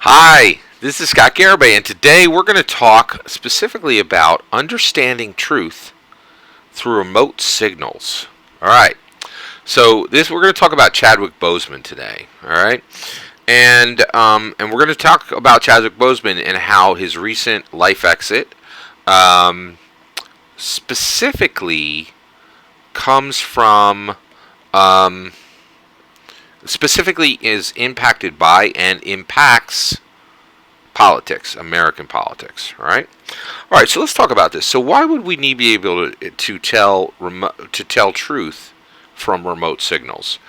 Hi, this is Scott Garibay, and today we're going to talk specifically about understanding truth through remote signals. All right, so we're going to talk about Chadwick Boseman today. All right, and we're going to talk about Chadwick Boseman and how his recent life exit specifically comes from specifically is impacted by and impacts politics, American politics. All right. So let's talk about this. So why would we need to be able to tell truth from remote signals?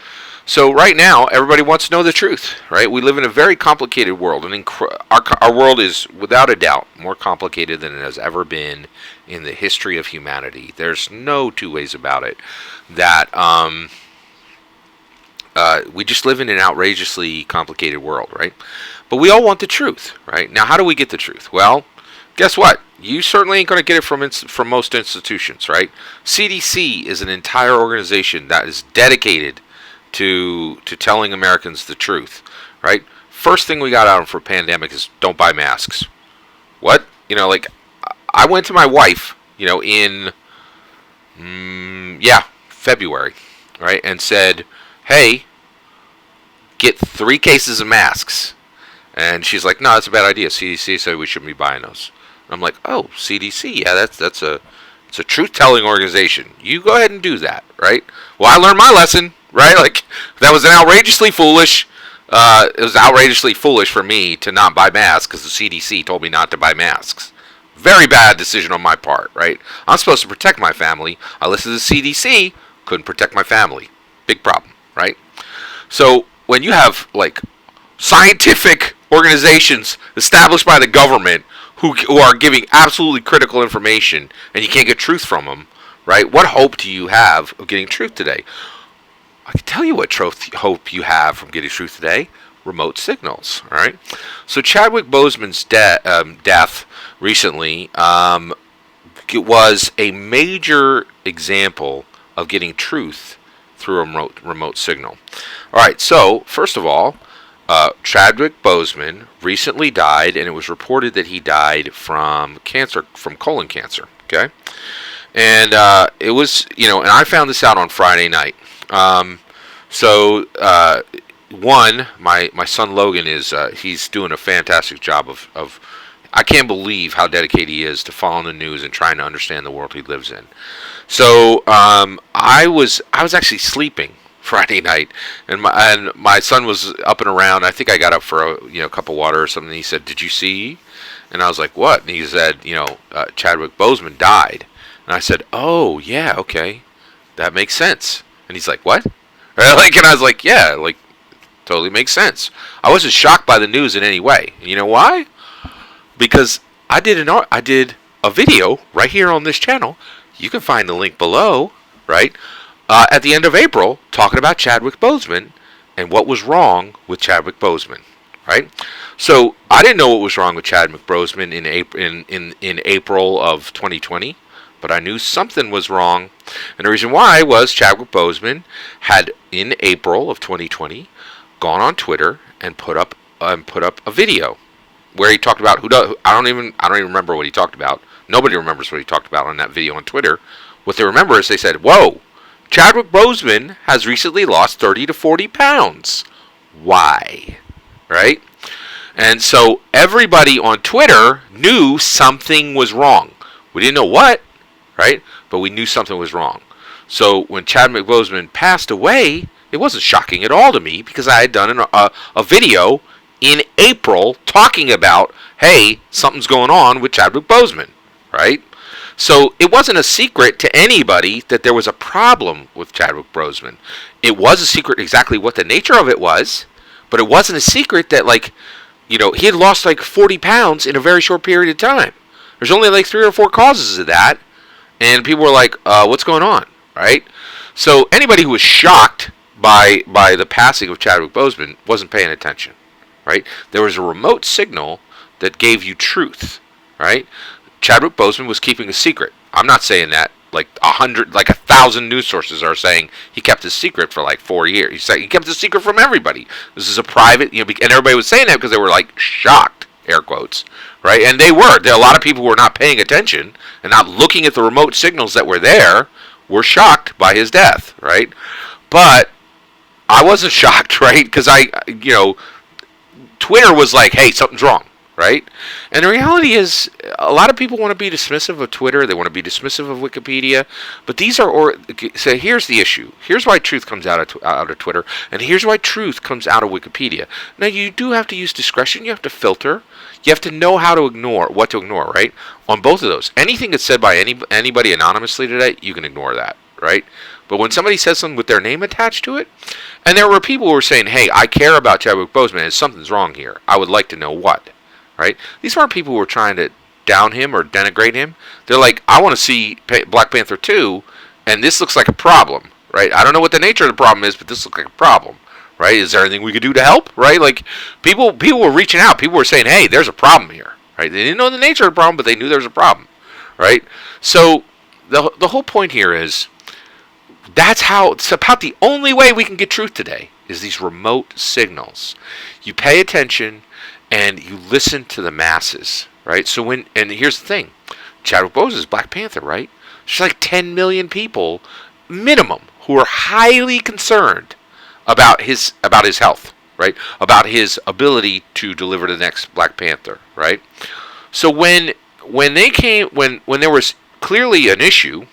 So right now, everybody wants to know the truth. Right? We live in a very complicated world, and our world is without a doubt more complicated than it has ever been in the history of humanity. There's no two ways about it. That we just live in an outrageously complicated world, right? But we all want the truth, right? Now, how do we get the truth? Well, guess what? You certainly ain't going to get it from most institutions, right? CDC is an entire organization that is dedicated to telling Americans the truth, right? First thing we got out for a pandemic is don't buy masks. What? Like I went to my wife, in February, right, and said, hey, get 3 cases of masks. And she's like, no, that's a bad idea. CDC said we shouldn't be buying those. And I'm like, oh, CDC, yeah, it's a truth-telling organization. You go ahead and do that, right? Well, I learned my lesson, right? Like, that was outrageously foolish. It was outrageously foolish for me to not buy masks because the CDC told me not to buy masks. Very bad decision on my part, right? I'm supposed to protect my family. I listened to the CDC, couldn't protect my family. Big problem, right? So when you have like scientific organizations established by the government who are giving absolutely critical information and you can't get truth from them, right? What hope do you have of getting truth today? I can tell you what hope you have from getting truth today. Remote signals, all right? So Chadwick Boseman's death recently was a major example of getting truth through a remote signal. All right, so first of all, Chadwick Boseman recently died, and it was reported that he died from colon cancer. Okay, and it was, and I found this out on Friday night. My son Logan he's doing a fantastic job of I can't believe how dedicated he is to following the news and trying to understand the world he lives in. So I was actually sleeping Friday night, and my son was up and around. I think I got up for a cup of water or something. And he said, "Did you see?" And I was like, "What?" And he said, Chadwick Boseman died. And I said, "Oh yeah, okay, that makes sense." And he's like, "What?" And I was like, "Yeah, like totally makes sense." I wasn't shocked by the news in any way. And you know why? Because I did a video right here on this channel. You can find the link below, right? At the end of April, talking about Chadwick Boseman and what was wrong with Chadwick Boseman, right? So I didn't know what was wrong with Chadwick Boseman in April of 2020, but I knew something was wrong, and the reason why was Chadwick Boseman had in April of 2020 gone on Twitter and put up a video where he talked about I don't even remember what he talked about. Nobody remembers what he talked about on that video on Twitter. What they remember is they said, "Whoa, Chadwick Boseman has recently lost 30 to 40 pounds. Why?" Right? And so everybody on Twitter knew something was wrong. We didn't know what, right? But we knew something was wrong. So when Chadwick Boseman passed away, it wasn't shocking at all to me because I had done a video in April talking about, hey, something's going on with Chadwick Boseman, right? So it wasn't a secret to anybody that there was a problem with Chadwick Boseman. It was a secret exactly what the nature of it was, but it wasn't a secret that he had lost 40 pounds in a very short period of time. There's only 3 or 4 causes of that, and people were like, what's going on, right? So anybody who was shocked by the passing of Chadwick Boseman wasn't paying attention, right? There was a remote signal that gave you truth, right? Chadwick Boseman was keeping a secret. I'm not saying that. Like 1,000 news sources are saying he kept his secret for like 4 years. He said he kept his secret from everybody. This is a private, and everybody was saying that because they were like shocked, air quotes, right? And they were. There are a lot of people who were not paying attention and not looking at the remote signals that were there were shocked by his death, right? But I wasn't shocked, right? Because Twitter was like, hey, something's wrong, right? And the reality is, a lot of people want to be dismissive of Twitter. They want to be dismissive of Wikipedia. But so here's the issue. Here's why truth comes out of Twitter, and here's why truth comes out of Wikipedia. Now, you do have to use discretion. You have to filter. You have to know what to ignore, right? On both of those. Anything that's said by anybody anonymously today, you can ignore that, right? But when somebody says something with their name attached to it, and there were people who were saying, hey, I care about Chadwick Boseman, and something's wrong here. I would like to know what, right? These aren't people who are trying to down him or denigrate him. They're like, I want to see Black Panther 2, and this looks like a problem, right? I don't know what the nature of the problem is, but this looks like a problem, right? Is there anything we could do to help, right? Like, people were reaching out. People were saying, hey, there's a problem here, right? They didn't know the nature of the problem, but they knew there was a problem, right? So the whole point here is, it's about the only way we can get truth today is these remote signals. You pay attention and you listen to the masses, right? And here's the thing, Chadwick Boseman is Black Panther, right? There's like 10 million people minimum who are highly concerned about his health, right? About his ability to deliver the next Black Panther, right? So when there was clearly an issue,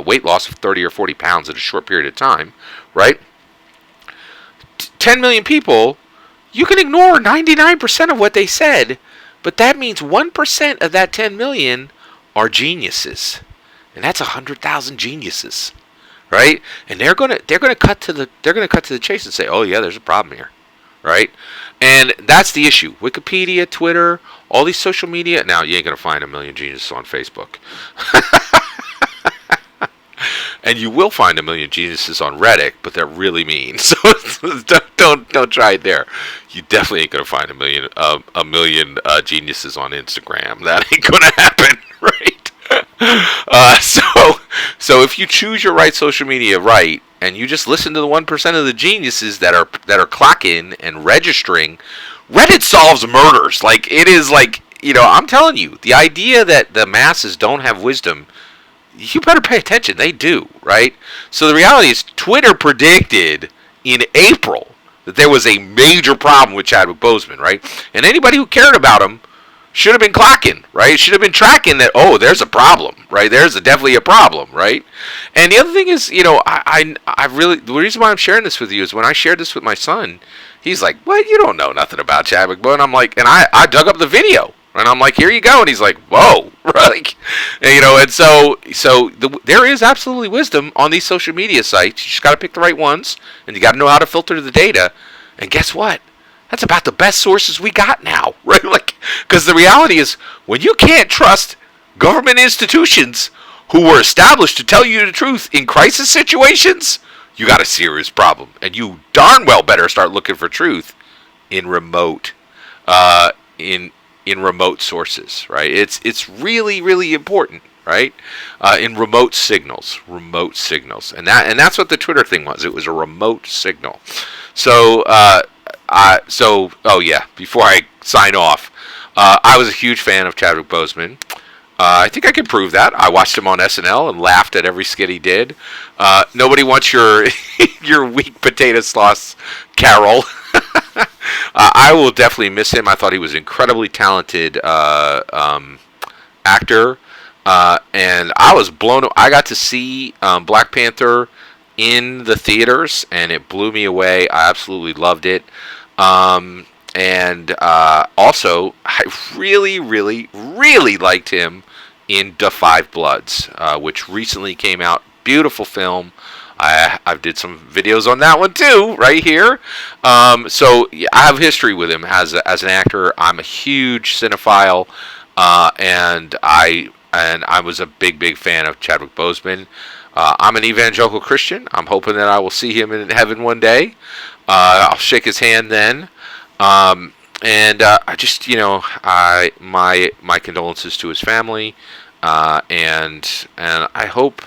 weight loss of 30 or 40 pounds in a short period of time, right? 10 million people, you can ignore 99% of what they said, but that means 1% of that 10 million are geniuses, and that's 100,000 geniuses, right? And they're gonna cut to the chase and say, oh yeah, there's a problem here, right? And that's the issue. Wikipedia, Twitter, all these social media. Now you ain't gonna find a million geniuses on Facebook. And you will find a million geniuses on Reddit, but they're really mean. So don't try it there. You definitely ain't gonna find a million geniuses on Instagram. That ain't gonna happen, right? So if you choose your right social media right, and you just listen to the 1% of the geniuses that are clocking and registering, Reddit solves murders. Like, it is like, I'm telling you, the idea that the masses don't have wisdom, you better pay attention. They do, right? So the reality is, Twitter predicted in April that there was a major problem with Chadwick Boseman, right? And anybody who cared about him should have been clocking, right? Should have been tracking that, oh, there's a problem, right? There's definitely a problem, right? And the other thing is, I really, the reason why I'm sharing this with you is when I shared this with my son, he's like, what? You don't know nothing about Chadwick Boseman. I'm like, and I dug up the video. And I'm like, here you go. And he's like, whoa. Right? And so there is absolutely wisdom on these social media sites. You just got to pick the right ones. And you got to know how to filter the data. And guess what? That's about the best sources we got now. Right? Like, because the reality is, when you can't trust government institutions who were established to tell you the truth in crisis situations, you got a serious problem. And you darn well better start looking for truth in remote in remote sources, right? It's really, really important, right? In remote signals, and that's what the Twitter thing was. It was a remote signal. So oh yeah, before I sign off, I was a huge fan of Chadwick Boseman. I think I can prove that. I watched him on SNL and laughed at every skit he did. Nobody wants your your weak potato sauce Carol. I will definitely miss him. I thought he was an incredibly talented actor, and I was blown. I got to see Black Panther in the theaters, and it blew me away. I absolutely loved it. And also, I really, really, really liked him in Da 5 Bloods, which recently came out. Beautiful film. I did some videos on that one too, right here. So yeah, I have history with him as an actor. I'm a huge cinephile, and I was a big fan of Chadwick Boseman. I'm an evangelical Christian. I'm hoping that I will see him in heaven one day. I'll shake his hand then. And I just, my condolences to his family. And I hope,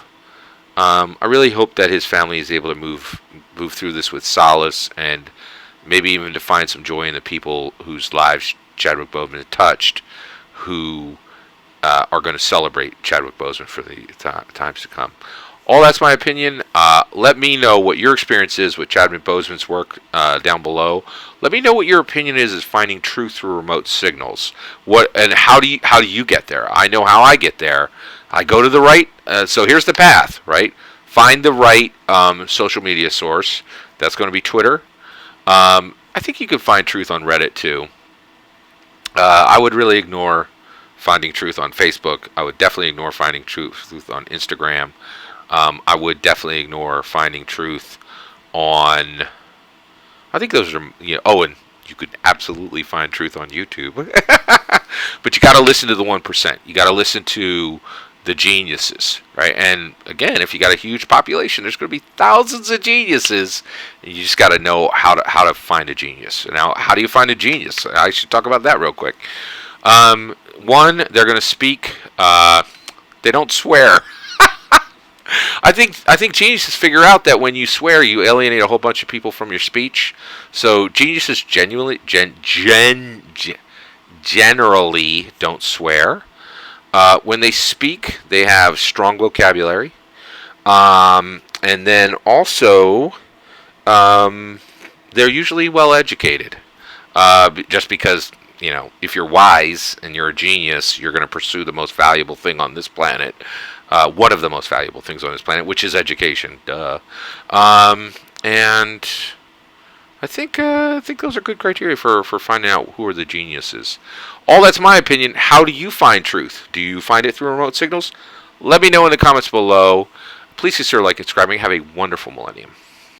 I really hope that his family is able to move through this with solace, and maybe even to find some joy in the people whose lives Chadwick Boseman touched, who are going to celebrate Chadwick Boseman for the times to come. All that's my opinion. Let me know what your experience is with Chadwick Boseman's work down below. Let me know what your opinion is finding truth through remote signals. What and how do you get there? I know how I get there. I go to the right. So here's the path. Right. Find the right social media source. That's going to be Twitter. I think you can find truth on Reddit too. I would really ignore finding truth on Facebook. I would definitely ignore finding truth on Instagram. I would definitely ignore finding truth on. I think those are, oh, and you could absolutely find truth on YouTube. But you got to listen to the 1%. You got to listen to the geniuses, right? And again, if you got a huge population, there's going to be thousands of geniuses. And you just got to know how to find a genius. Now, how do you find a genius? I should talk about that real quick. One, they're going to speak. They don't swear. I think geniuses figure out that when you swear, you alienate a whole bunch of people from your speech. So geniuses generally don't swear. When they speak, they have strong vocabulary, and then also they're usually well educated. Just because, if you're wise and you're a genius, you're going to pursue the most valuable thing on this planet. One of the most valuable things on this planet, which is education. Duh. And I think those are good criteria for finding out who are the geniuses. All that's my opinion. How do you find truth? Do you find it through remote signals? Let me know in the comments below. Please consider like and subscribing. Have a wonderful millennium.